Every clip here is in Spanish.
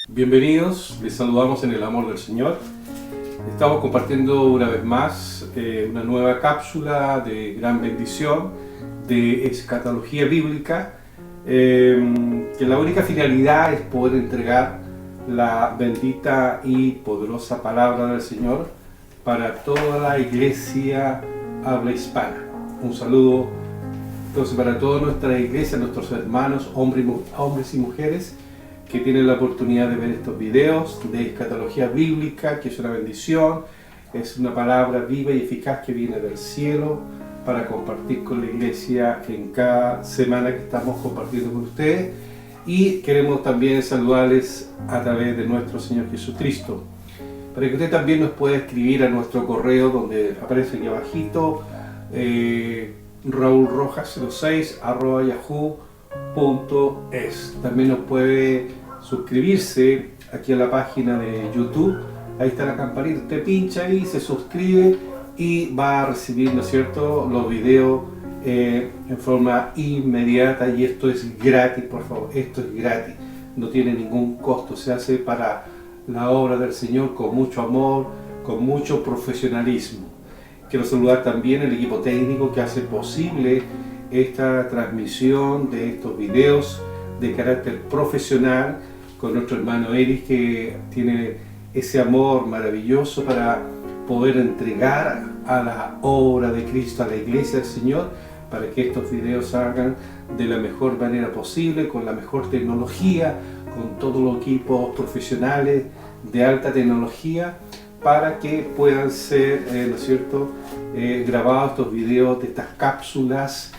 Bienvenidos, les saludamos en el amor del Señor. Estamos compartiendo una vez más una nueva cápsula de gran bendición de escatología bíblica, que la única finalidad es poder entregar la bendita y poderosa palabra del Señor para toda la iglesia habla hispana. Un saludo entonces para toda nuestra iglesia, nuestros hermanos, hombres y mujeres que tienen la oportunidad de ver estos videos de escatología bíblica, que es una bendición, es una palabra viva y eficaz que viene del cielo para compartir con la iglesia en cada semana que estamos compartiendo con ustedes. Y queremos también saludarles a través de nuestro Señor Jesucristo, para que usted también nos pueda escribir a nuestro correo donde aparece aquí abajito, raulrojas06@yahoo.es. También nos puede suscribirse aquí a la página de YouTube. Ahí está la campanita, usted pincha ahí, se suscribe y va a recibir, ¿no es cierto?, los videos en forma inmediata. Y esto es gratis, por favor, esto es gratis, no tiene ningún costo, se hace para la obra del Señor con mucho amor, con mucho profesionalismo. Quiero saludar también al equipo técnico que hace posible esta transmisión de estos videos de carácter profesional, con nuestro hermano Eric, que tiene ese amor maravilloso para poder entregar a la obra de Cristo, a la iglesia del Señor, para que estos videos salgan de la mejor manera posible, con la mejor tecnología, con todos los equipos profesionales de alta tecnología, para que puedan ser, ¿no es cierto?, grabados estos videos de estas cápsulas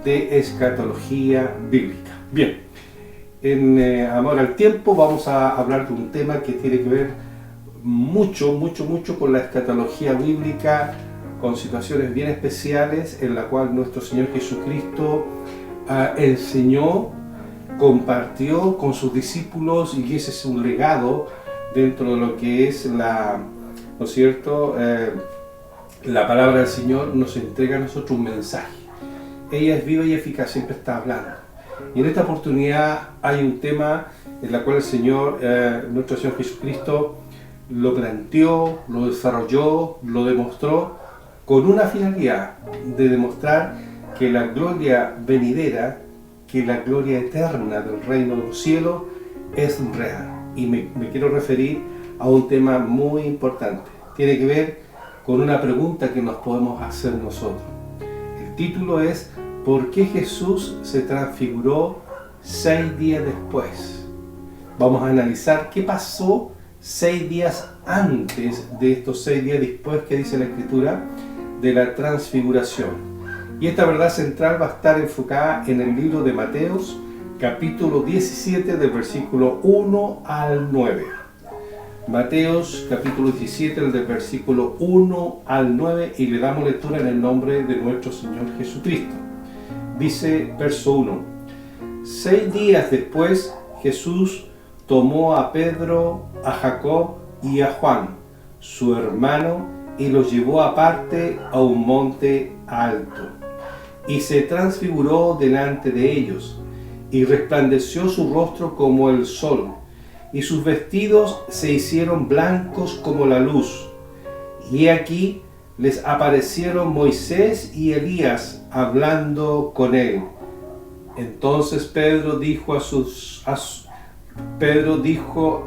de escatología bíblica. Bien, en amor al tiempo vamos a hablar de un tema que tiene que ver mucho con la escatología bíblica, con situaciones bien especiales en la cual nuestro Señor Jesucristo enseñó, compartió con sus discípulos, y ese es un legado dentro de lo que es la, ¿no es cierto?, la palabra del Señor nos entrega a nosotros un mensaje. Ella es viva y eficaz, siempre está hablando. Y en esta oportunidad hay un tema en el cual el Señor, nuestro Señor Jesucristo, lo planteó, lo desarrolló, lo demostró con una finalidad de demostrar que la gloria venidera, que la gloria eterna del reino de los cielos es real. Y me quiero referir a un tema muy importante. Tiene que ver con una pregunta que nos podemos hacer nosotros. El título es: ¿por qué Jesús se transfiguró 6 días después? Vamos a analizar qué pasó 6 días antes de estos 6 días después que dice la Escritura de la transfiguración. Y esta verdad central va a estar enfocada en el libro de Mateos, capítulo 17, del versículo 1 al 9. Mateos, capítulo 17, del versículo 1 al 9, y le damos lectura en el nombre de nuestro Señor Jesucristo. Dice, verso 1: 6 días después, Jesús tomó a Pedro, a Jacob y a Juan, su hermano, y los llevó aparte a un monte alto, y se transfiguró delante de ellos, y resplandeció su rostro como el sol, y sus vestidos se hicieron blancos como la luz. Y he aquí, les aparecieron Moisés y Elías hablando con él. Entonces Pedro dijo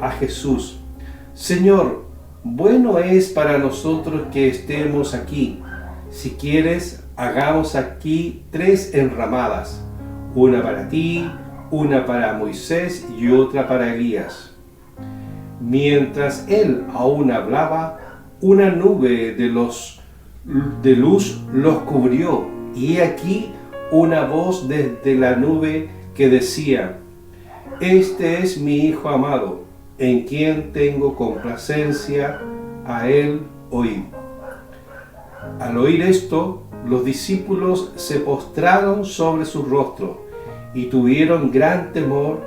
a Jesús: Señor, bueno es para nosotros que estemos aquí. Si quieres, hagamos aquí 3 enramadas, una para ti, una para Moisés y otra para Elías. Mientras él aún hablaba, una nube de luz los cubrió, y he aquí una voz desde la nube que decía: Este es mi Hijo amado, en quien tengo complacencia, a él oíd. Al oír esto, los discípulos se postraron sobre su rostro y tuvieron gran temor.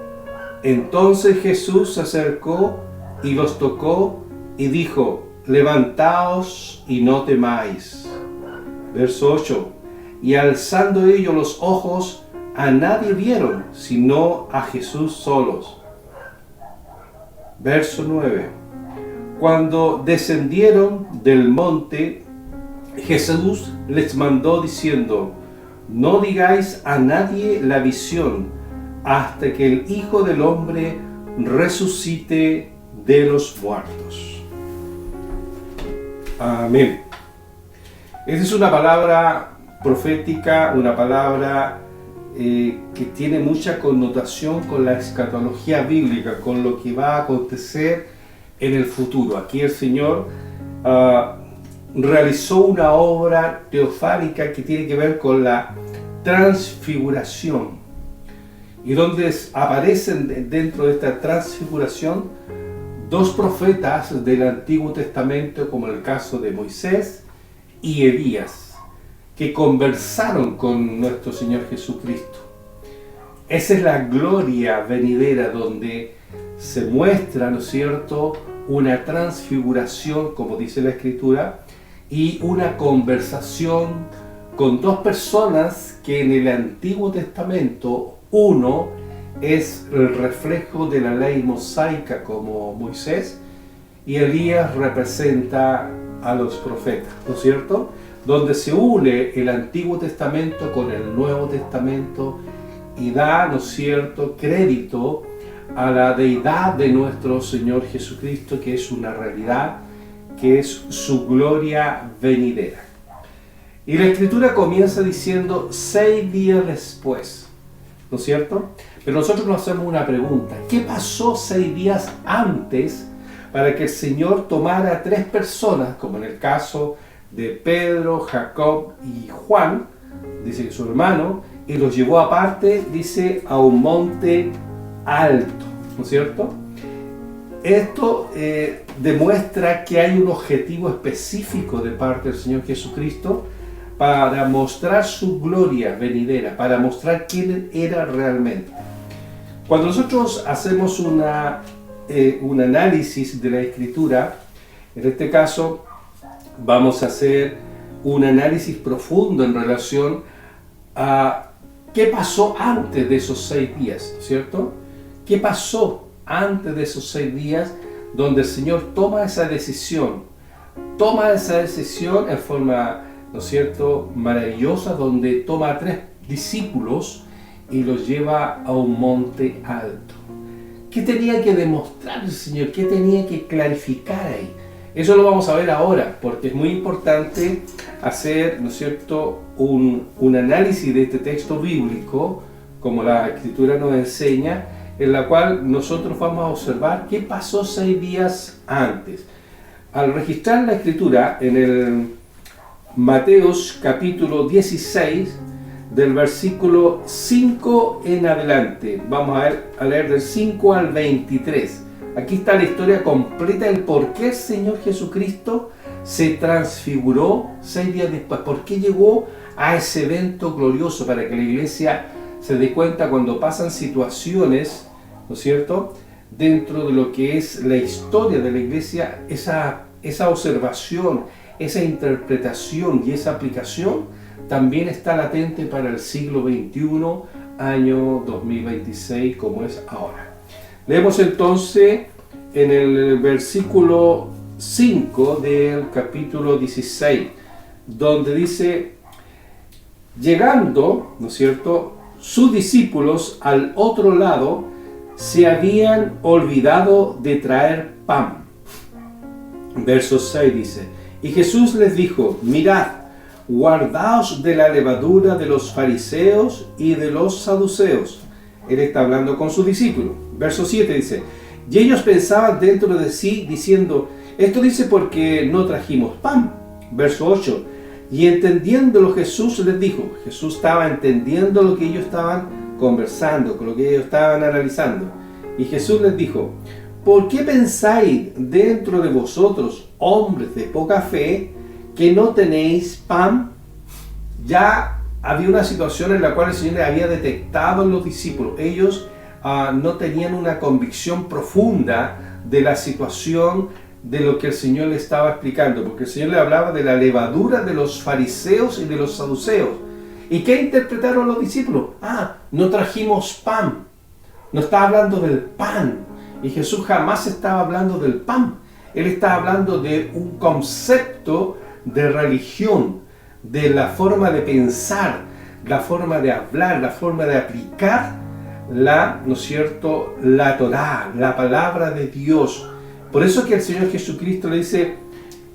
Entonces Jesús se acercó y los tocó y dijo: levantaos y no temáis. Verso 8: y alzando ellos los ojos, a nadie vieron, sino a Jesús solos. Verso 9. Cuando descendieron del monte, Jesús les mandó diciendo: no digáis a nadie la visión hasta que el Hijo del Hombre resucite de los muertos. Amén. Esa es una palabra profética, una palabra que tiene mucha connotación con la escatología bíblica, con lo que va a acontecer en el futuro. Aquí el Señor realizó una obra teofánica que tiene que ver con la transfiguración, y donde aparecen dentro de esta transfiguración dos profetas del Antiguo Testamento, como en el caso de Moisés y Elías, que conversaron con nuestro Señor Jesucristo. Esa es la gloria venidera, donde se muestra, ¿no es cierto?, una transfiguración, como dice la Escritura, y una conversación con dos personas que en el Antiguo Testamento, uno es el reflejo de la ley mosaica como Moisés, y Elías representa a los profetas, ¿no es cierto?, donde se une el Antiguo Testamento con el Nuevo Testamento y da, ¿no es cierto?, crédito a la deidad de nuestro Señor Jesucristo, que es una realidad, que es su gloria venidera. Y la Escritura comienza diciendo 6 días después, ¿no es cierto? Pero nosotros nos hacemos una pregunta: ¿qué pasó 6 días antes para que el Señor tomara a 3 personas, como en el caso de Pedro, Jacob y Juan, dice que su hermano, y los llevó aparte, dice, a un monte alto, ¿no es cierto? Esto demuestra que hay un objetivo específico de parte del Señor Jesucristo para mostrar su gloria venidera, para mostrar quién era realmente. Cuando nosotros hacemos un análisis de la Escritura, en este caso vamos a hacer un análisis profundo en relación a qué pasó antes de esos 6 días, ¿no es cierto? ¿Qué pasó antes de esos 6 días donde el Señor toma esa decisión en forma, ¿no es cierto?, maravillosa, donde toma a 3 discípulos y los lleva a un monte alto? ¿Qué tenía que demostrar el Señor? ¿Qué tenía que clarificar ahí? Eso lo vamos a ver ahora, porque es muy importante hacer, ¿no es cierto?, un análisis de este texto bíblico, como la Escritura nos enseña, en la cual nosotros vamos a observar qué pasó 6 días antes. Al registrar la Escritura en el Mateos capítulo 16, del versículo 5 en adelante, vamos a leer del 5 al 23. Aquí está la historia completa del por qué el Señor Jesucristo se transfiguró 6 días después, por qué llegó a ese evento glorioso, para que la iglesia se dé cuenta cuando pasan situaciones, ¿no es cierto?, dentro de lo que es la historia de la iglesia, esa observación, esa interpretación y esa aplicación también está latente para el siglo XXI, año 2026, como es ahora. Leemos entonces en el versículo 5 del capítulo 16, donde dice: llegando, ¿no es cierto?, sus discípulos al otro lado se habían olvidado de traer pan. Verso 6 dice: y Jesús les dijo: mirad, guardaos de la levadura de los fariseos y de los saduceos. Él está hablando con sus discípulos. Verso 7 dice: y ellos pensaban dentro de sí, diciendo: esto dice porque no trajimos pan. Verso 8: y entendiéndolo Jesús les dijo. Jesús estaba entendiendo lo que ellos estaban conversando, con lo que ellos estaban analizando. Y Jesús les dijo: ¿por qué pensáis dentro de vosotros, hombres de poca fe, que no tenéis pan? Ya había una situación en la cual el Señor había detectado en los discípulos. Ellos no tenían una convicción profunda de la situación de lo que el Señor le estaba explicando, porque el Señor le hablaba de la levadura de los fariseos y de los saduceos. ¿Y qué interpretaron los discípulos? No trajimos pan. No está hablando del pan. Y Jesús jamás estaba hablando del pan. Él estaba hablando de un concepto de religión, de la forma de pensar, la forma de hablar, la forma de aplicar ¿no es cierto?, la Torá, la palabra de Dios. Por eso que el Señor Jesucristo le dice,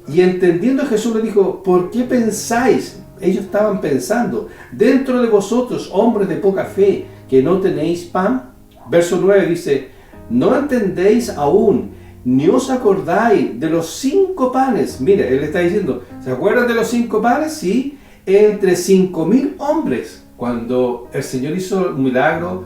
y entendiendo Jesús le dijo, ¿por qué pensáis? Ellos estaban pensando, dentro de vosotros, hombres de poca fe, que no tenéis pan. Verso 9 dice, ¿no entendéis aún, ni os acordáis de los 5 panes? Mire, él está diciendo, ¿se acuerdan de los 5 panes? Sí, entre 5.000 hombres, cuando el Señor hizo un milagro,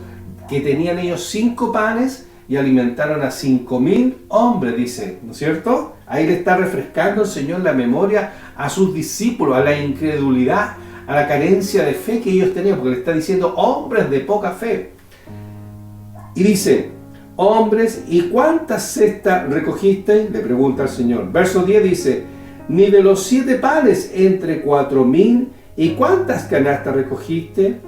que tenían ellos 5 panes y alimentaron a 5.000 hombres, dice, ¿no es cierto? Ahí le está refrescando el Señor la memoria a sus discípulos, a la incredulidad, a la carencia de fe que ellos tenían, porque le está diciendo hombres de poca fe. Y dice, hombres, ¿y cuántas cestas recogisteis? Le pregunta el Señor. Verso 10 dice, ni de los 7 panes entre 4.000, ¿y cuántas canastas recogiste?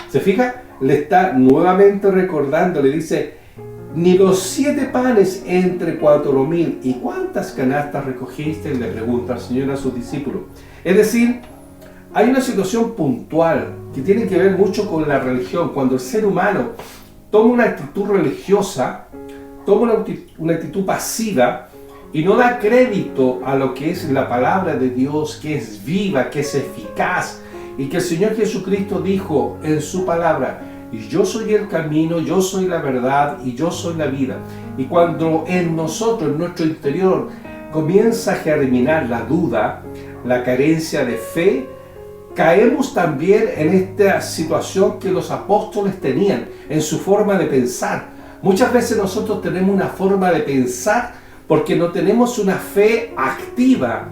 ¿Se fija? Le está nuevamente recordando, le dice, ni los 7 panes entre 4.000, ¿y cuántas canastas recogiste? Le pregunta el Señor a sus discípulos. Es decir, hay una situación puntual que tiene que ver mucho con la religión. Cuando el ser humano toma una actitud religiosa, toma una actitud pasiva y no da crédito a lo que es la palabra de Dios, que es viva, que es eficaz, y que el Señor Jesucristo dijo en su palabra, yo soy el camino, yo soy la verdad y yo soy la vida. Y cuando en nosotros, en nuestro interior, comienza a germinar la duda, la carencia de fe, caemos también en esta situación que los apóstoles tenían, en su forma de pensar. Muchas veces nosotros tenemos una forma de pensar porque no tenemos una fe activa,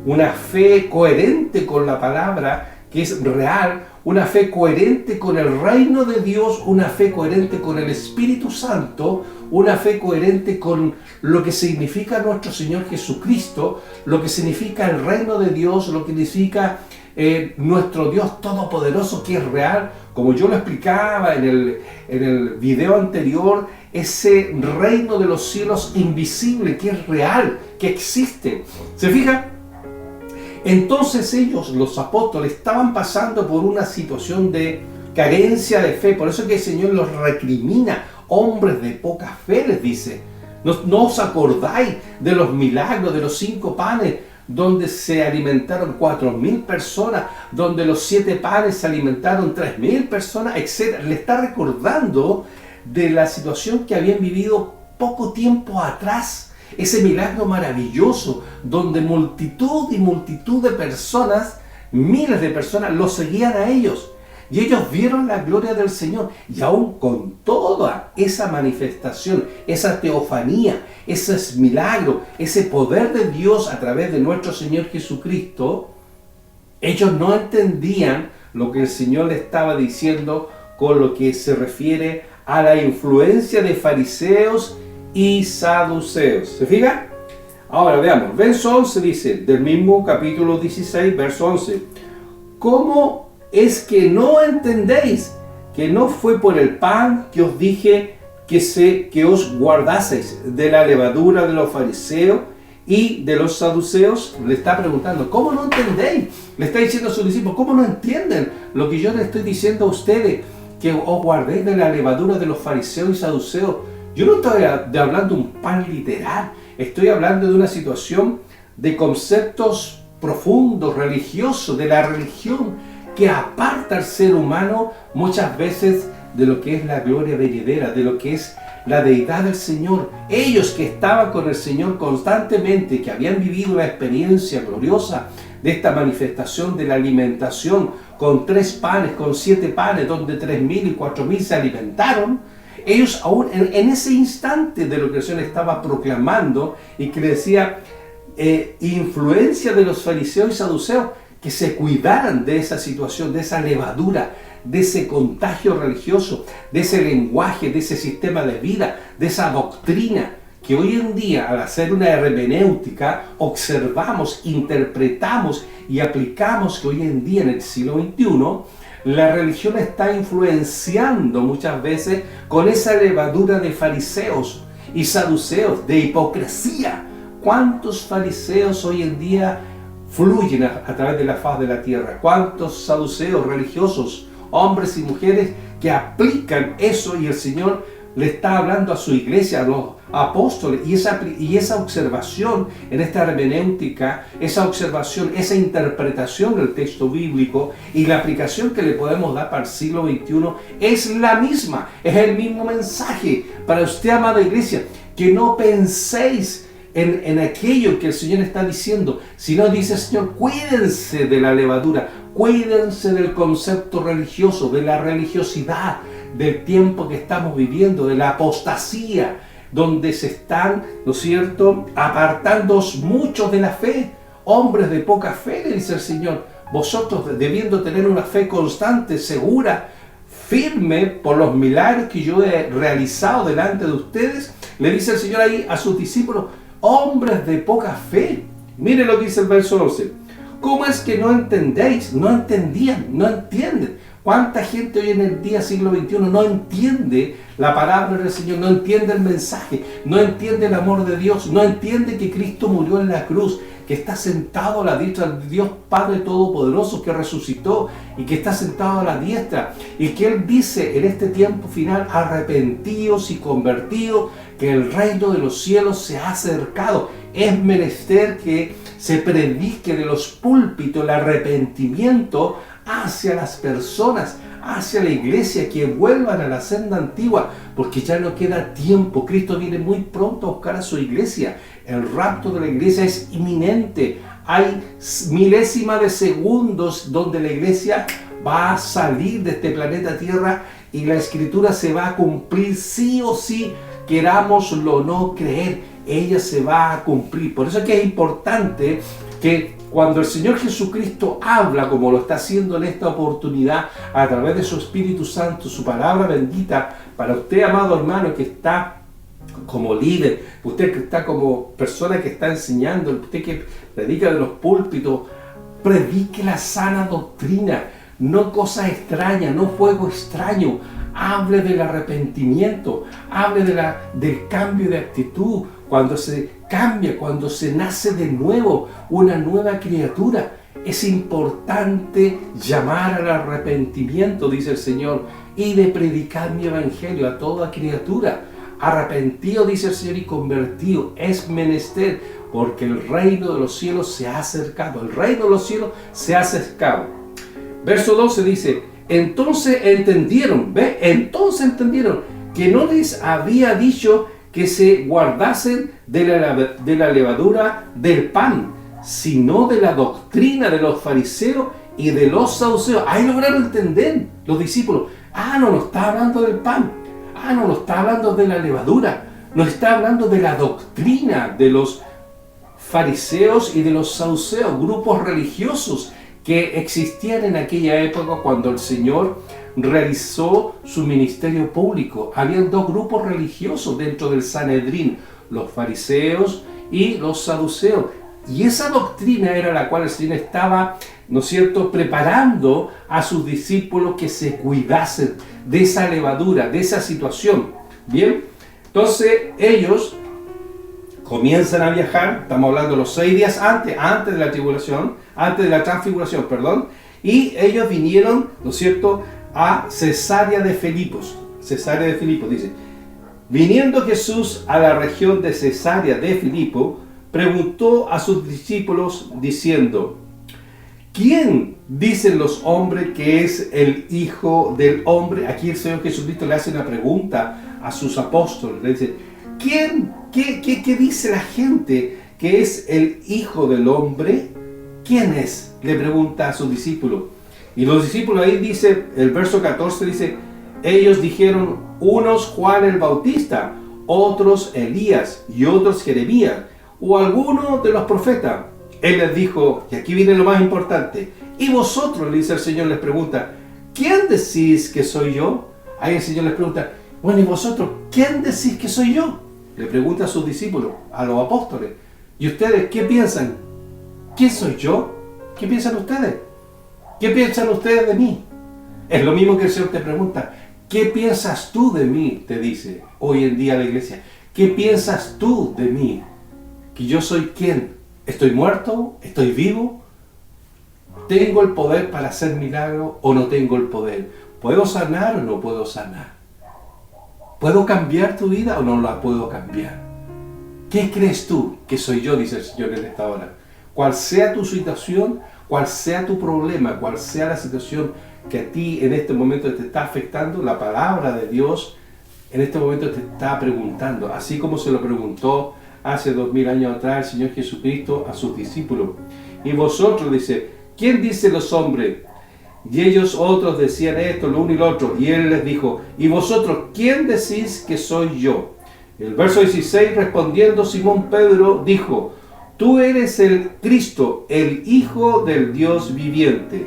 una fe coherente con la palabra, que es real, una fe coherente con el reino de Dios, una fe coherente con el Espíritu Santo, una fe coherente con lo que significa nuestro Señor Jesucristo, lo que significa el reino de Dios, lo que significa nuestro Dios Todopoderoso, que es real, como yo lo explicaba en el video anterior, ese reino de los cielos invisible, que es real, que existe. ¿Se fija? Entonces ellos, los apóstoles, estaban pasando por una situación de carencia de fe. Por eso que el Señor los recrimina. Hombres de poca fe, les dice. No os acordáis de los milagros, de los 5 panes, donde se alimentaron 4.000 personas, donde los 7 panes se alimentaron 3.000 personas, etc. Le está recordando de la situación que habían vivido poco tiempo atrás. Ese milagro maravilloso donde multitud y multitud de personas, miles de personas, los seguían a ellos. Y ellos vieron la gloria del Señor. Y aún con toda esa manifestación, esa teofanía, ese milagro, ese poder de Dios a través de nuestro Señor Jesucristo, ellos no entendían lo que el Señor le estaba diciendo con lo que se refiere a la influencia de fariseos y saduceos. ¿Se fija? Ahora veamos, verso 11 dice, del mismo capítulo 16, verso 11, ¿cómo es que no entendéis que no fue por el pan que os dije que os guardaseis de la levadura de los fariseos y de los saduceos? Le está preguntando, ¿cómo no entendéis? Le está diciendo a sus discípulos, ¿cómo no entienden lo que yo les estoy diciendo a ustedes? Que os guardéis de la levadura de los fariseos y saduceos. Yo no estoy hablando de un pan literal, estoy hablando de una situación de conceptos profundos, religiosos, de la religión, que aparta al ser humano muchas veces de lo que es la gloria venidera, de lo que es la deidad del Señor. Ellos que estaban con el Señor constantemente, que habían vivido una experiencia gloriosa de esta manifestación de la alimentación con 3 panes, con 7 panes, donde 3.000 y 4.000 se alimentaron. Ellos aún en ese instante de lo que el Señor estaba proclamando y que le decía influencia de los fariseos y saduceos, que se cuidaran de esa situación, de esa levadura, de ese contagio religioso, de ese lenguaje, de ese sistema de vida, de esa doctrina que hoy en día, al hacer una hermenéutica, observamos, interpretamos y aplicamos, que hoy en día en el siglo XXI, la religión está influenciando muchas veces con esa levadura de fariseos y saduceos, de hipocresía. ¿Cuántos fariseos hoy en día fluyen a través de la faz de la tierra? ¿Cuántos saduceos religiosos, hombres y mujeres, que aplican eso, y el Señor le está hablando a su iglesia, a los apóstoles, y esa observación en esta hermenéutica, esa observación, esa interpretación del texto bíblico y la aplicación que le podemos dar para el siglo XXI es la misma, es el mismo mensaje para usted, amada iglesia, que no penséis en aquello que el Señor está diciendo, sino dice el Señor, cuídense de la levadura, cuídense del concepto religioso, de la religiosidad, del tiempo que estamos viviendo, de la apostasía, donde se están, ¿no es cierto?, apartando muchos de la fe, hombres de poca fe, le dice el Señor. Vosotros, debiendo tener una fe constante, segura, firme por los milagros que yo he realizado delante de ustedes, le dice el Señor ahí a sus discípulos, hombres de poca fe. Mire lo que dice el verso 11. ¿Cómo es que no entendéis? No entendían, no entienden. ¿Cuánta gente hoy en el día siglo XXI no entiende la palabra del Señor, no entiende el mensaje, no entiende el amor de Dios, no entiende que Cristo murió en la cruz, que está sentado a la diestra del Dios Padre Todopoderoso, que resucitó y que está sentado a la diestra, y que Él dice en este tiempo final, arrepentidos y convertidos, que el reino de los cielos se ha acercado? Es menester que se predique de los púlpitos el arrepentimiento hacia las personas, hacia la iglesia, que vuelvan a la senda antigua, porque ya no queda tiempo. Cristo viene muy pronto a buscar a su iglesia. El rapto de la iglesia es inminente. Hay milésima de segundos donde la iglesia va a salir de este planeta Tierra y la Escritura se va a cumplir sí o sí, querámoslo o no creer. Ella se va a cumplir. Por eso es que es importante que cuando el Señor Jesucristo habla, como lo está haciendo en esta oportunidad, a través de su Espíritu Santo, su palabra bendita, para usted, amado hermano, que está como líder, usted que está como persona que está enseñando, usted que predica de los púlpitos, predique la sana doctrina, no cosas extrañas, no fuego extraño. Hable del arrepentimiento, hable del cambio de actitud, cuando se cambia, cuando se nace de nuevo, una nueva criatura. Es importante llamar al arrepentimiento, dice el Señor, y de predicar mi evangelio a toda criatura. Arrepentido, dice el Señor, y convertido. Es menester, porque el reino de los cielos se ha acercado. El reino de los cielos se ha acercado. Verso 12 dice, entonces entendieron, ¿ve? Entonces entendieron que no les había dicho que se guardasen de la levadura del pan, sino de la doctrina de los fariseos y de los saduceos. Ahí lograron entender los discípulos. No está hablando del pan. No está hablando de la levadura. No está hablando de la doctrina de los fariseos y de los saduceos, grupos religiosos que existían en aquella época cuando el Señor realizó su ministerio público. Habían dos grupos religiosos dentro del Sanedrín, los fariseos y los saduceos. Y esa doctrina era la cual el Señor estaba, ¿no es cierto?, preparando a sus discípulos que se cuidasen de esa levadura, de esa situación. Bien, entonces ellos comienzan a viajar, estamos hablando de los 6 días antes de la tribulación, antes de la transfiguración, perdón, y ellos vinieron, ¿no es cierto?, a Cesarea de Filipos. Cesarea de Filipos dice, viniendo Jesús a la región de Cesarea de Filipo, preguntó a sus discípulos diciendo, ¿quién dicen los hombres que es el Hijo del Hombre? Aquí el Señor Jesucristo le hace una pregunta a sus apóstoles, le dice, ¿qué dice la gente que es el Hijo del Hombre? ¿Quién es? Le pregunta a sus discípulos. Y los discípulos ahí dice, el verso 14 dice, ellos dijeron, unos Juan el Bautista, otros Elías y otros Jeremías, o alguno de los profetas. Él les dijo, y aquí viene lo más importante, y vosotros, le dice el Señor, les pregunta, ¿quién decís que soy yo? Ahí el Señor les pregunta, bueno, ¿y vosotros quién decís que soy yo? Le pregunta a sus discípulos, a los apóstoles. ¿Y ustedes qué piensan? ¿Quién soy yo? ¿Qué piensan ustedes? ¿Qué piensan ustedes de mí? Es lo mismo que el Señor te pregunta, ¿qué piensas tú de mí? Te dice hoy en día la iglesia. ¿Qué piensas tú de mí? ¿Que yo soy quién? ¿Estoy muerto? ¿Estoy vivo? ¿Tengo el poder para hacer milagros o no tengo el poder? ¿Puedo sanar o no puedo sanar? ¿Puedo cambiar tu vida o no la puedo cambiar? ¿Qué crees tú que soy yo? Dice el Señor en esta hora. Cual sea tu situación, cual sea tu problema, cual sea la situación que a ti en este momento te está afectando, la palabra de Dios en este momento te está preguntando, así como se lo preguntó hace 2000 años atrás el Señor Jesucristo a sus discípulos. Y vosotros, dice, ¿quién dice los hombres? Y ellos otros decían esto, lo uno y lo otro. Y Él les dijo, ¿y vosotros quién decís que soy yo? El verso 16, respondiendo Simón Pedro, dijo, tú eres el Cristo, el Hijo del Dios viviente.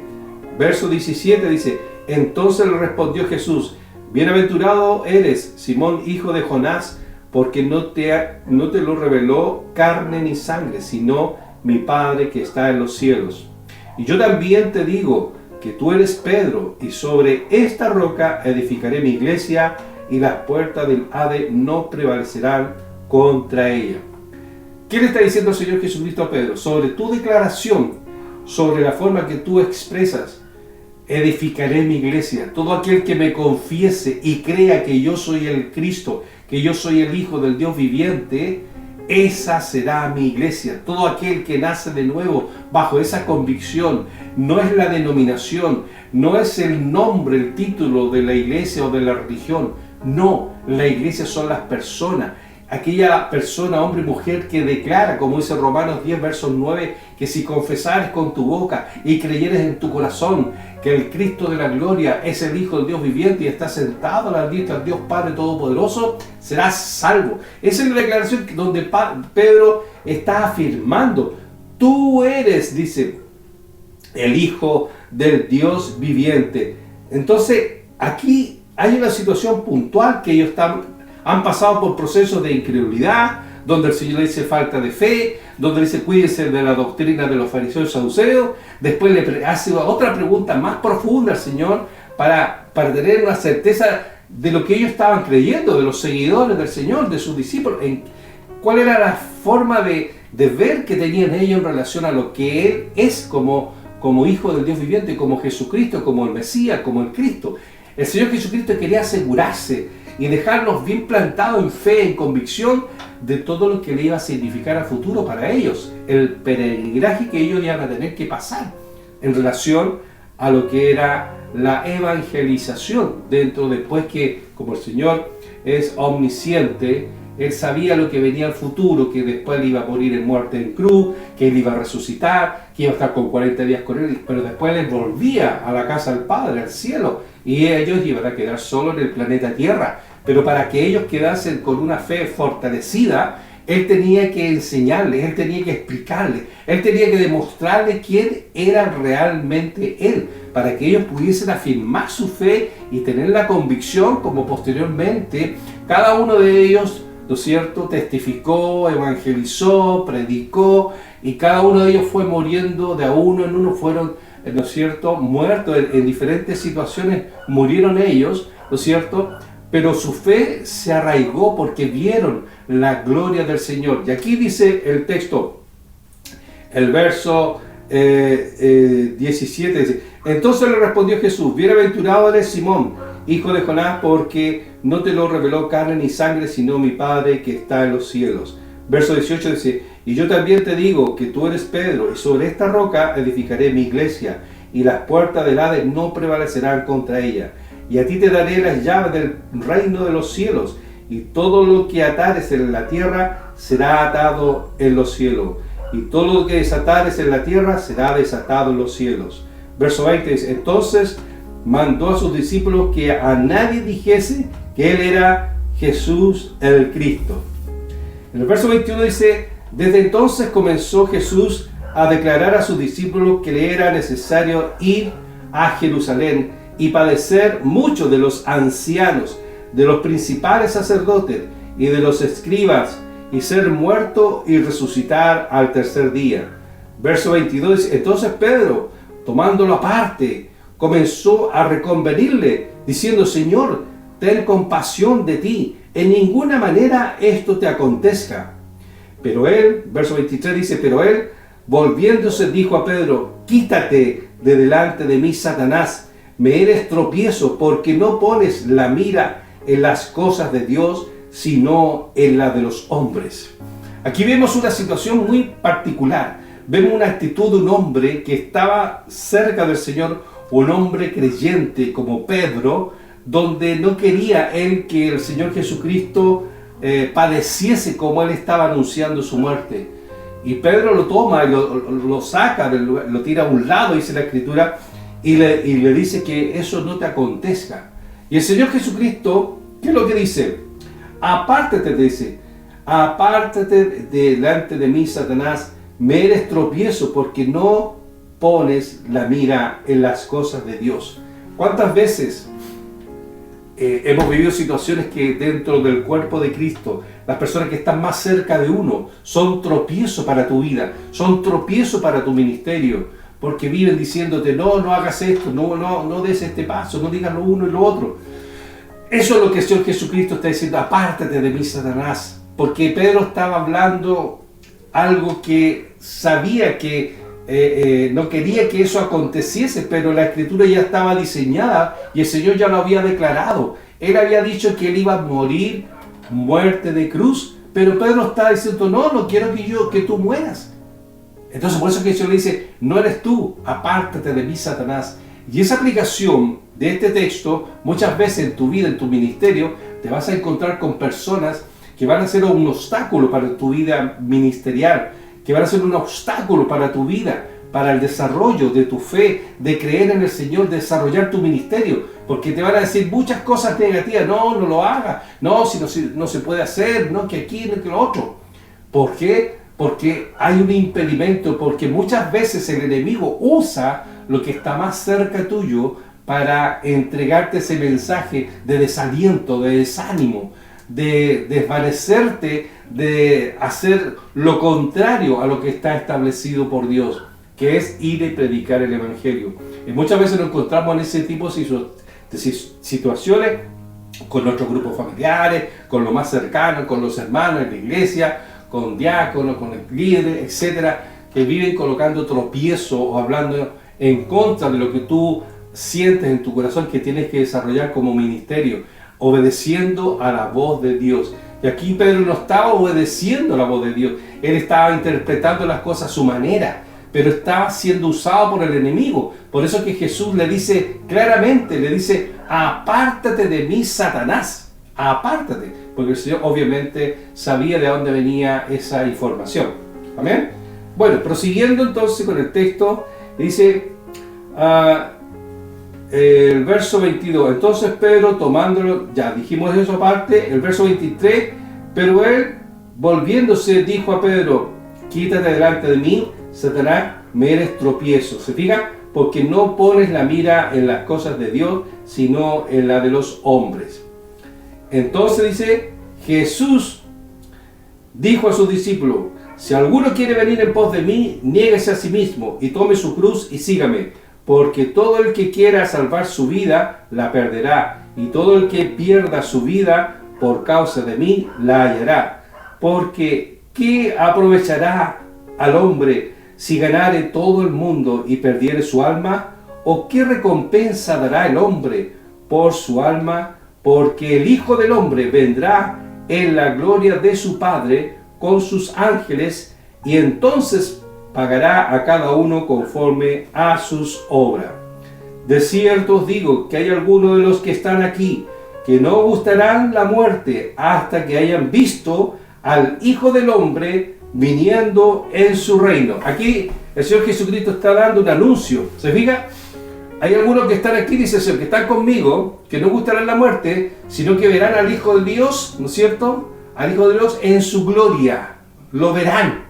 Verso 17 dice, entonces le respondió Jesús, bienaventurado eres, Simón, hijo de Jonás, porque no te lo reveló carne ni sangre, sino mi Padre que está en los cielos. Y yo también te digo que tú eres Pedro, y sobre esta roca edificaré mi iglesia, y las puertas del Hades no prevalecerán contra ella. ¿Qué le está diciendo el Señor Jesucristo a Pedro? Sobre tu declaración, sobre la forma que tú expresas, edificaré mi iglesia. Todo aquel que me confiese y crea que yo soy el Cristo, que yo soy el Hijo del Dios viviente, esa será mi iglesia. Todo aquel que nace de nuevo bajo esa convicción, no es la denominación, no es el nombre, el título de la iglesia o de la religión. No, la iglesia son las personas. Aquella persona, hombre y mujer, que declara, como dice Romanos 10, versos 9, que si confesares con tu boca y creyeres en tu corazón que el Cristo de la gloria es el Hijo del Dios viviente y está sentado a la diestra del Dios Padre Todopoderoso, serás salvo. Esa es la declaración donde Pedro está afirmando, tú eres, dice, el Hijo del Dios viviente. Entonces, aquí hay una situación puntual que ellos han pasado por procesos de incredulidad, donde el Señor le dice falta de fe, donde le dice cuídense de la doctrina de los fariseos y saduceos. Después le hace otra pregunta más profunda al Señor para tener una certeza de lo que ellos estaban creyendo, de los seguidores del Señor, de sus discípulos, en cuál era la forma de ver que tenían ellos en relación a lo que Él es como Hijo del Dios viviente, como Jesucristo, como el Mesías, como el Cristo. El Señor Jesucristo quería asegurarse y dejarlos bien plantados en fe, en convicción de todo lo que le iba a significar a futuro para ellos, el peregrinaje que ellos iban a tener que pasar en relación a lo que era la evangelización después que, como el Señor es omnisciente, Él sabía lo que venía al futuro, que después Él iba a morir en muerte en cruz, que Él iba a resucitar, que iba a estar con 40 días con Él, pero después Él volvía a la casa del Padre, al cielo, y ellos iban a quedar solos en el planeta Tierra. Pero para que ellos quedasen con una fe fortalecida, Él tenía que enseñarles, Él tenía que explicarles, Él tenía que demostrarles quién era realmente Él, para que ellos pudiesen afirmar su fe y tener la convicción, como posteriormente cada uno de ellos, ¿no es cierto?, testificó, evangelizó, predicó, y cada uno de ellos fue muriendo de a uno en uno, fueron, ¿no es cierto?, muertos en diferentes situaciones, murieron ellos, ¿no es cierto?, pero su fe se arraigó porque vieron la gloria del Señor. Y aquí dice el texto, el verso 17, dice, entonces le respondió Jesús, bienaventurado eres Simón, hijo de Jonás, porque no te lo reveló carne ni sangre, sino mi Padre que está en los cielos. Verso 18 dice, y yo también te digo que tú eres Pedro, y sobre esta roca edificaré mi iglesia, y las puertas del Hades no prevalecerán contra ella. Y a ti te daré las llaves del reino de los cielos, y todo lo que atares en la tierra será atado en los cielos, y todo lo que desatares en la tierra será desatado en los cielos. Verso 20 dice, entonces mandó a sus discípulos que a nadie dijese que Él era Jesús el Cristo. En el verso 21 dice, desde entonces comenzó Jesús a declarar a sus discípulos que le era necesario ir a Jerusalén y padecer mucho de los ancianos, de los principales sacerdotes y de los escribas, y ser muerto y resucitar al tercer día. Verso 22 dice, entonces Pedro, tomándolo aparte, comenzó a reconvenirle, diciendo, Señor, ten compasión de ti, en ninguna manera esto te acontezca. Pero él, verso 23 dice, pero él, volviéndose, dijo a Pedro, quítate de delante de mí, Satanás, me eres tropiezo, porque no pones la mira en las cosas de Dios, sino en la de los hombres. Aquí vemos una situación muy particular. Vemos una actitud de un hombre que estaba cerca del Señor, un hombre creyente como Pedro, donde no quería él que el Señor Jesucristo padeciese como él estaba anunciando su muerte. Y Pedro lo toma y lo saca, lo tira a un lado, dice la Escritura, y le dice que eso no te acontezca. Y el Señor Jesucristo, ¿qué es lo que dice? Apártate, te dice, apártate delante de mí, Satanás, me eres tropiezo porque no pones la mira en las cosas de Dios. ¿Cuántas veces hemos vivido situaciones que dentro del cuerpo de Cristo, las personas que están más cerca de uno, son tropiezo para tu vida, son tropiezo para tu ministerio, porque viven diciéndote, no hagas esto, no des este paso, no digas lo uno y lo otro? Eso es lo que el Señor Jesucristo está diciendo, apártate de mí, Satanás, porque Pedro estaba hablando algo que sabía que no quería que eso aconteciese, pero la Escritura ya estaba diseñada y el Señor ya lo había declarado. Él había dicho que él iba a morir muerte de cruz, pero Pedro está diciendo, no quiero que tú mueras. Entonces por eso que el Señor le dice, no eres tú, apártate de mí, Satanás. Y esa aplicación de este texto, muchas veces en tu vida, en tu ministerio, te vas a encontrar con personas que van a ser un obstáculo para tu vida ministerial, que van a ser un obstáculo para tu vida, para el desarrollo de tu fe, de creer en el Señor, de desarrollar tu ministerio, porque te van a decir muchas cosas negativas, no lo hagas, si no se puede hacer, no que aquí, no que lo otro. ¿Por qué? Porque hay un impedimento, porque muchas veces el enemigo usa lo que está más cerca tuyo para entregarte ese mensaje de desaliento, de desánimo, de desvanecerte, de hacer lo contrario a lo que está establecido por Dios, que es ir y predicar el Evangelio. Y muchas veces nos encontramos en ese tipo de situaciones con nuestros grupos familiares, con lo más cercano, con los hermanos en la iglesia, con diáconos, con líderes, etcétera, que viven colocando tropiezo o hablando en contra de lo que tú sientes en tu corazón que tienes que desarrollar como ministerio, obedeciendo a la voz de Dios. Y aquí Pedro no estaba obedeciendo a la voz de Dios, él estaba interpretando las cosas a su manera, pero estaba siendo usado por el enemigo. Por eso que Jesús le dice claramente, le dice, apártate de mí, Satanás, apártate, porque el Señor obviamente sabía de dónde venía esa información. Amén. Bueno, prosiguiendo entonces con el texto, dice el verso 22, entonces Pedro tomándolo, ya dijimos eso aparte, el verso 23, pero él volviéndose dijo a Pedro, quítate delante de mí, Satanás, me eres tropiezo. ¿Se fija? Porque no pones la mira en las cosas de Dios, sino en la de los hombres. Entonces dice, Jesús dijo a sus discípulos, si alguno quiere venir en pos de mí, niéguese a sí mismo y tome su cruz y sígame, porque todo el que quiera salvar su vida, la perderá, y todo el que pierda su vida por causa de mí, la hallará. Porque ¿qué aprovechará al hombre si ganare todo el mundo y perdiere su alma? ¿O qué recompensa dará el hombre por su alma? Porque el Hijo del Hombre vendrá en la gloria de su Padre con sus ángeles, y entonces pagará a cada uno conforme a sus obras. De cierto os digo que hay algunos de los que están aquí que no gustarán la muerte hasta que hayan visto al Hijo del Hombre viniendo en su reino. Aquí el Señor Jesucristo está dando un anuncio. ¿Se fija? Hay algunos que están aquí, dice el Señor, que están conmigo, que no gustarán la muerte, sino que verán al Hijo de Dios, ¿no es cierto? Al Hijo de Dios en su gloria. Lo verán.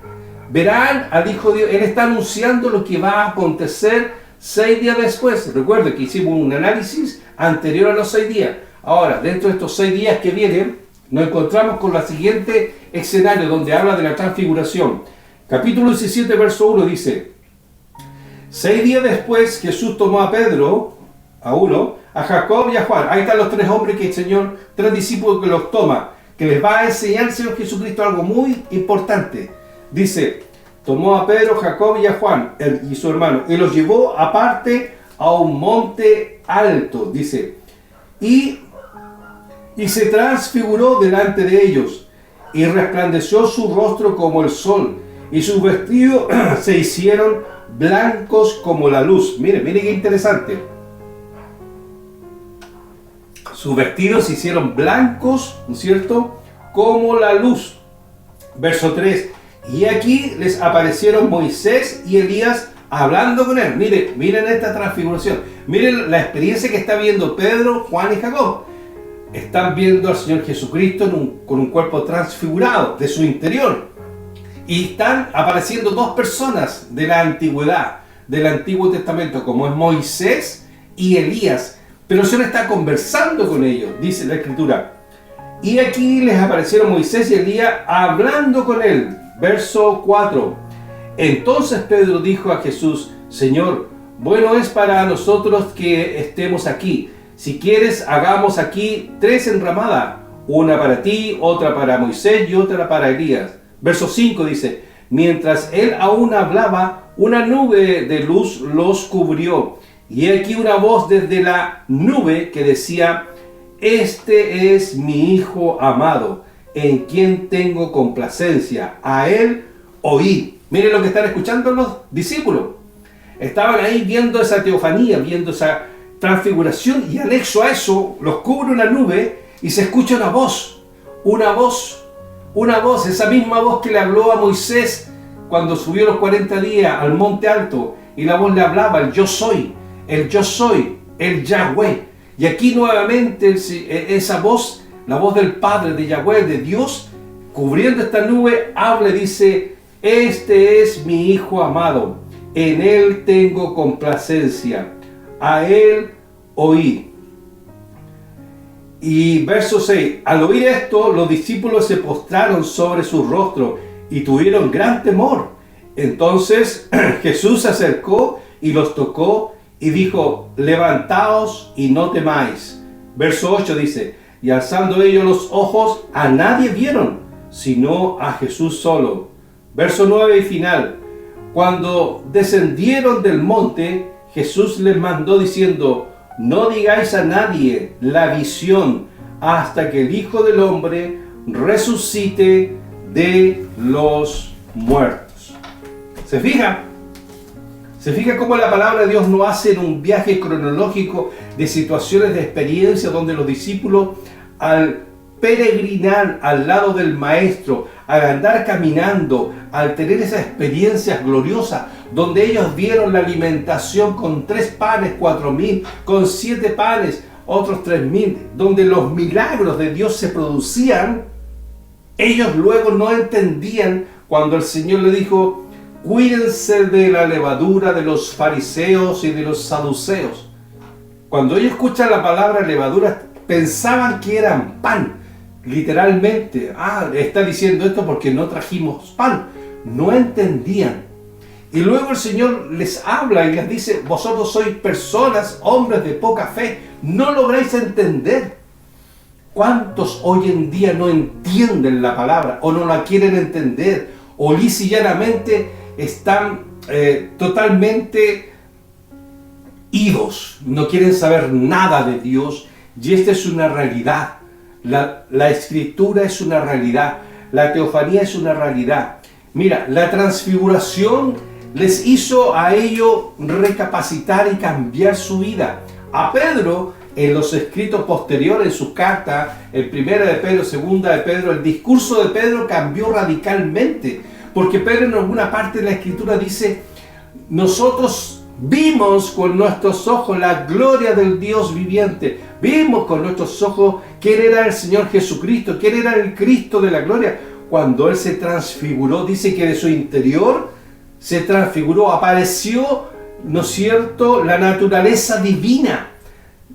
Verán al Hijo de Dios. Él está anunciando lo que va a acontecer 6 días después. Recuerden que hicimos un análisis anterior a los 6 días. Ahora, dentro de estos 6 días que vienen, nos encontramos con el siguiente escenario donde habla de la transfiguración. Capítulo 17, verso 1 dice, 6 días después Jesús tomó a Pedro, a Jacob y a Juan. Ahí están los 3 hombres que el Señor, 3 discípulos que los toma. que les va a enseñar el Señor Jesucristo algo muy importante. Dice, tomó a Pedro, Jacob y a Juan y su hermano, y los llevó aparte a un monte alto, dice, y se transfiguró delante de ellos, y resplandeció su rostro como el sol, y sus vestidos se hicieron blancos como la luz. Mire qué interesante. Sus vestidos se hicieron blancos, ¿no es cierto?, como la luz. Verso 3. Y aquí les aparecieron Moisés y Elías hablando con él. Miren esta transfiguración. Miren la experiencia que está viendo Pedro, Juan y Jacob. Están viendo al Señor Jesucristo con un cuerpo transfigurado de su interior. Y están apareciendo dos personas de la antigüedad, del Antiguo Testamento, como es Moisés y Elías. Pero el Señor está conversando con ellos, dice la Escritura. Y aquí les aparecieron Moisés y Elías hablando con él. Verso 4. Entonces Pedro dijo a Jesús, Señor, bueno es para nosotros que estemos aquí. Si quieres, hagamos aquí 3 enramadas, una para ti, otra para Moisés y otra para Elías. Verso 5 dice, mientras él aún hablaba, una nube de luz los cubrió. Y aquí una voz desde la nube que decía, este es mi Hijo amado, en quien tengo complacencia, a él oí. Miren lo que están escuchando los discípulos. Estaban ahí viendo esa teofanía, viendo esa transfiguración, y anexo a eso los cubre una nube y se escucha una voz, esa misma voz que le habló a Moisés cuando subió los 40 días al monte alto, y la voz le hablaba, el yo soy, el Yahweh. Y aquí nuevamente esa voz, la voz del Padre, de Yahweh, de Dios, cubriendo esta nube, habla y dice, este es mi Hijo amado, en él tengo complacencia, a él oí. Y verso 6, al oír esto, los discípulos se postraron sobre su rostro y tuvieron gran temor. Entonces Jesús se acercó y los tocó y dijo, levantaos y no temáis. Verso 8 dice, y alzando ellos los ojos, a nadie vieron, sino a Jesús solo. Verso 9 y final, cuando descendieron del monte, Jesús les mandó diciendo, no digáis a nadie la visión, hasta que el Hijo del Hombre resucite de los muertos. ¿Se fija? ¿Se fija cómo la palabra de Dios no hace un viaje cronológico de situaciones de experiencia donde los discípulos, al peregrinar al lado del Maestro, al andar caminando, al tener esas experiencias gloriosas, donde ellos vieron la alimentación con 3 panes, 4.000, con 7 panes, otros 3.000, donde los milagros de Dios se producían, ellos luego no entendían cuando el Señor le dijo, cuídense de la levadura de los fariseos y de los saduceos. Cuando ellos escuchan la palabra levadura, pensaban que eran pan. Literalmente, está diciendo esto porque no trajimos pan. No entendían. Y luego el Señor les habla y les dice, vosotros sois personas, hombres de poca fe, no lográis entender. ¿Cuántos hoy en día no entienden la palabra o no la quieren entender? O lisa y llanamente están totalmente idos, no quieren saber nada de Dios, y esta es una realidad. La Escritura es una realidad, la teofanía es una realidad. Mira, la transfiguración les hizo a ellos recapacitar y cambiar su vida. A Pedro, en los escritos posteriores, en sus cartas, en primera de Pedro, segunda de Pedro, el discurso de Pedro cambió radicalmente, porque Pedro en alguna parte de la Escritura dice, nosotros vimos con nuestros ojos la gloria del Dios viviente, vimos con nuestros ojos quién era el Señor Jesucristo, quién era el Cristo de la gloria. Cuando Él se transfiguró, dice que de su interior se transfiguró, apareció, ¿no es cierto?, la naturaleza divina.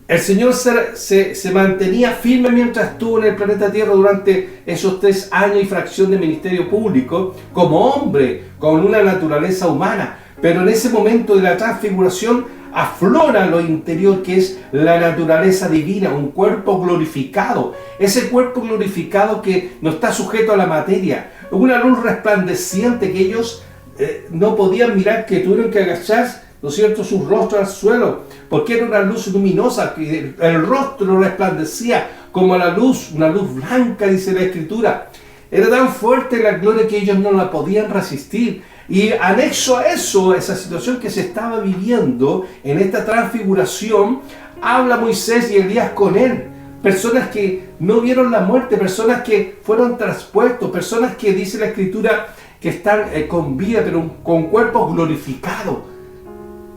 El Señor se mantenía firme mientras estuvo en el planeta Tierra durante esos 3 años y fracción de ministerio público, como hombre, con una naturaleza humana. Pero en ese momento de la transfiguración aflora lo interior que es la naturaleza divina, un cuerpo glorificado. Ese cuerpo glorificado que no está sujeto a la materia. Una luz resplandeciente que ellos no podían mirar, que tuvieron que agachar, ¿no es cierto?, sus rostros al suelo, porque era una luz luminosa, que el rostro resplandecía como la luz, una luz blanca, dice la Escritura. Era tan fuerte la gloria que ellos no la podían resistir. Y anexo a eso, esa situación que se estaba viviendo en esta transfiguración, habla Moisés y Elías con él. Personas que no vieron la muerte, personas que fueron traspuestos, personas que dice la Escritura que están con vida, pero con cuerpos glorificados.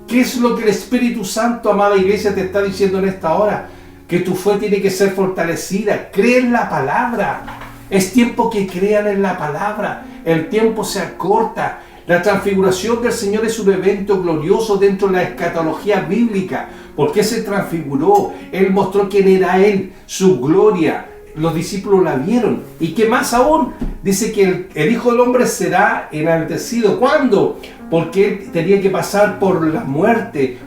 ¿Qué es lo que el Espíritu Santo, amada iglesia, te está diciendo en esta hora? Que tu fe tiene que ser fortalecida. Cree en la palabra. Es tiempo que crean en la palabra. El tiempo se acorta. La transfiguración del Señor es un evento glorioso dentro de la escatología bíblica. ¿Por qué se transfiguró? Él mostró quién era Él, su gloria. Los discípulos la vieron. Y que más aún, dice que el Hijo del Hombre será enaltecido. ¿Cuándo? Porque Él tenía que pasar por la muerte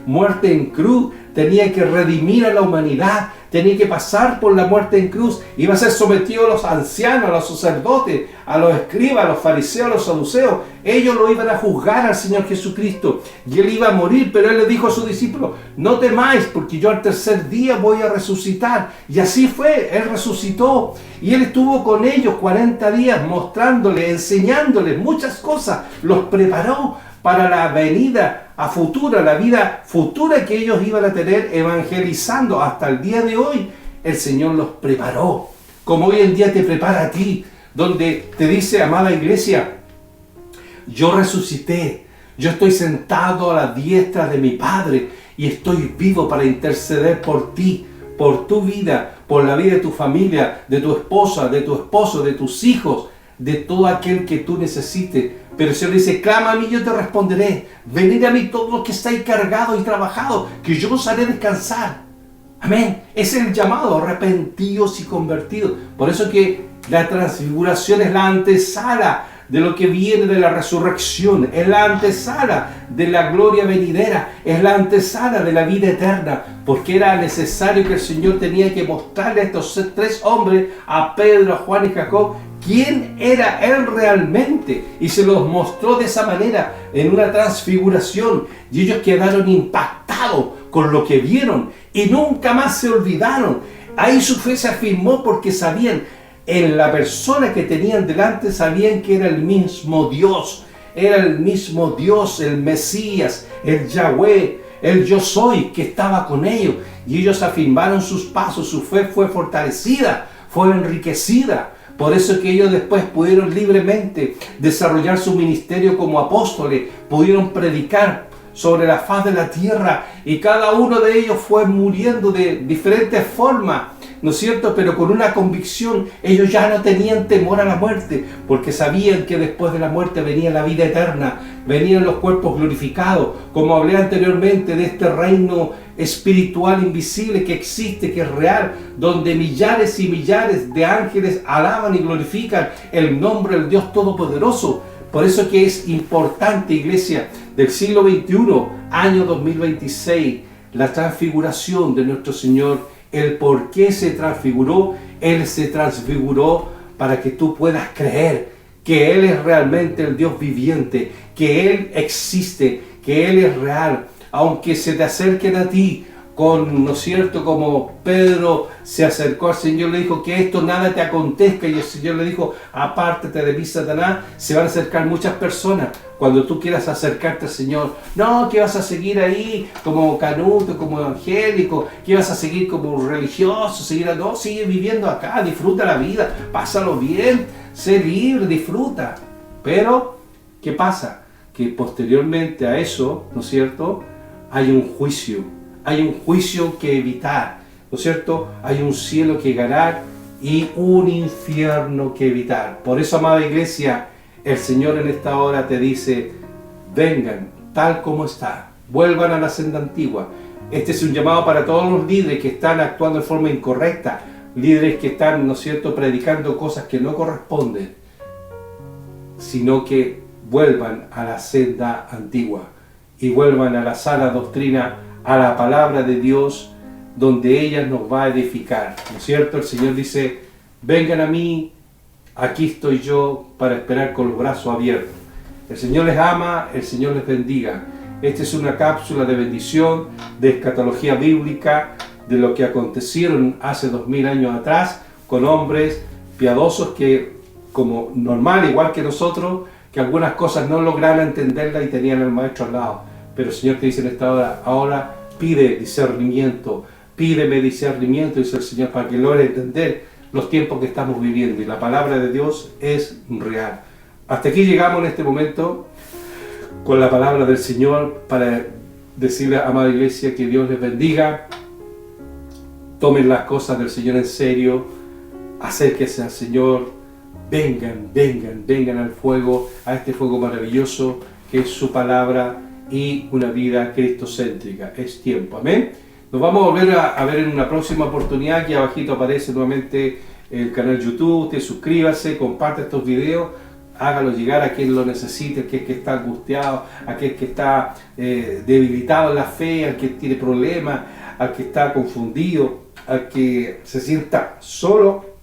en cruz. Tenía que redimir a la humanidad. Tenía que pasar por la muerte en cruz. Iba a ser sometido a los ancianos, a los sacerdotes, a los escribas, a los fariseos, a los saduceos. Ellos lo iban a juzgar al Señor Jesucristo. Y Él iba a morir, pero Él le dijo a sus discípulos: no temáis, porque yo al tercer día voy a resucitar. Y así fue, Él resucitó. Y Él estuvo con ellos 40 días, mostrándoles, enseñándoles muchas cosas. Los preparó para la venida a futura, la vida futura que ellos iban a tener, evangelizando. Hasta el día de hoy el Señor los preparó, como hoy en día te prepara a ti, donde te dice: amada iglesia, yo resucité, yo estoy sentado a la diestra de mi Padre y estoy vivo para interceder por ti, por tu vida, por la vida de tu familia, de tu esposa, de tu esposo, de tus hijos, de todo aquel que tú necesites. Pero el Señor dice: clama a mí, yo te responderé. Venid a mí todos los que estáis cargados y trabajados, que yo os haré descansar. Amén. Ese es el llamado: arrepentidos y convertidos. Por eso que la transfiguración es la antesala de lo que viene de la resurrección, es la antesala de la gloria venidera, es la antesala de la vida eterna, porque era necesario que el Señor tenía que mostrarle a estos tres hombres, a Pedro, a Juan y Jacob, quién era Él realmente, y se los mostró de esa manera en una transfiguración, y ellos quedaron impactados con lo que vieron y nunca más se olvidaron. Ahí su fe se afirmó, porque sabían, en la persona que tenían delante, sabían que era el mismo Dios, el Mesías, el Yahweh, el Yo Soy, que estaba con ellos, y ellos afirmaron sus pasos. Su fe fue fortalecida, fue enriquecida. Por eso que ellos después pudieron libremente desarrollar su ministerio como apóstoles, pudieron predicar sobre la faz de la tierra, y cada uno de ellos fue muriendo de diferentes formas, ¿no es cierto? Pero con una convicción. Ellos ya no tenían temor a la muerte, porque sabían que después de la muerte venía la vida eterna, venían los cuerpos glorificados, como hablé anteriormente de este reino espiritual invisible que existe, que es real, donde millares y millares de ángeles alaban y glorifican el nombre del Dios Todopoderoso. Por eso que es importante, iglesia del siglo XXI, año 2026, la transfiguración de nuestro Señor, el por qué se transfiguró. Él se transfiguró para que tú puedas creer que Él es realmente el Dios viviente, que Él existe, que Él es real. Aunque se te acerquen a ti con, ¿no es cierto?, como Pedro se acercó al Señor, le dijo: que esto nada te acontezca, y el Señor le dijo: apártate de mí, Satanás. Se van a acercar muchas personas cuando tú quieras acercarte al Señor. No, que vas a seguir ahí como canuto, como evangélico, que vas a seguir como religioso, no, sigue viviendo acá, disfruta la vida, pásalo bien, sé libre, disfruta. Pero, ¿qué pasa? Que posteriormente a eso, ¿no es cierto?, hay un juicio que evitar, ¿no es cierto? Hay un cielo que ganar y un infierno que evitar. Por eso, amada iglesia, el Señor en esta hora te dice: vengan tal como está, vuelvan a la senda antigua. Este es un llamado para todos los líderes que están actuando de forma incorrecta, líderes que están, ¿no es cierto?, predicando cosas que no corresponden, sino que vuelvan a la senda antigua y vuelvan a la sana doctrina, a la palabra de Dios, donde ella nos va a edificar, ¿no es cierto? El Señor dice, vengan a mí, aquí estoy yo para esperar con los brazos abiertos. El Señor les ama, el Señor les bendiga. Esta es una cápsula de bendición, de escatología bíblica, de lo que acontecieron hace 2000 años atrás, con hombres piadosos que, como normal, igual que nosotros, que algunas cosas no lograron entenderlas y tenían al Maestro al lado. Pero el Señor te dice en esta hora, ahora pide discernimiento, pídeme discernimiento, dice el Señor, para que logre entender los tiempos que estamos viviendo. Y la palabra de Dios es real. Hasta aquí llegamos en este momento con la palabra del Señor para decirle, amada iglesia, que Dios les bendiga. Tomen las cosas del Señor en serio, acérquense al Señor, vengan al fuego, a este fuego maravilloso que es su palabra y una vida cristocéntrica. Es tiempo, amén. Nos vamos a volver a ver en una próxima oportunidad. Aquí abajito aparece nuevamente el canal YouTube. Usted suscríbase, comparte estos videos, hágalo llegar a quien lo necesite, aquel que está angustiado, aquel que está debilitado en la fe, al que tiene problemas, al que está confundido, al que se sienta solo.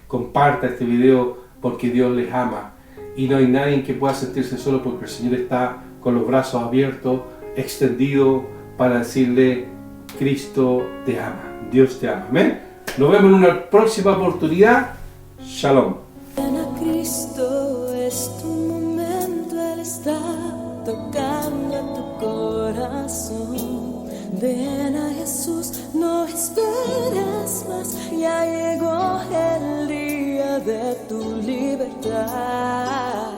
Comparta este video porque Dios les ama y no hay nadie que pueda sentirse solo, porque el Señor está con los brazos abiertos, extendido para decirle, Cristo te ama, Dios te ama. Amén. Nos vemos en una próxima oportunidad. Shalom. Ven a Cristo, es tu momento, Él está tocando a tu corazón. Ven a Jesús, no esperes más, ya llegó el día de tu libertad.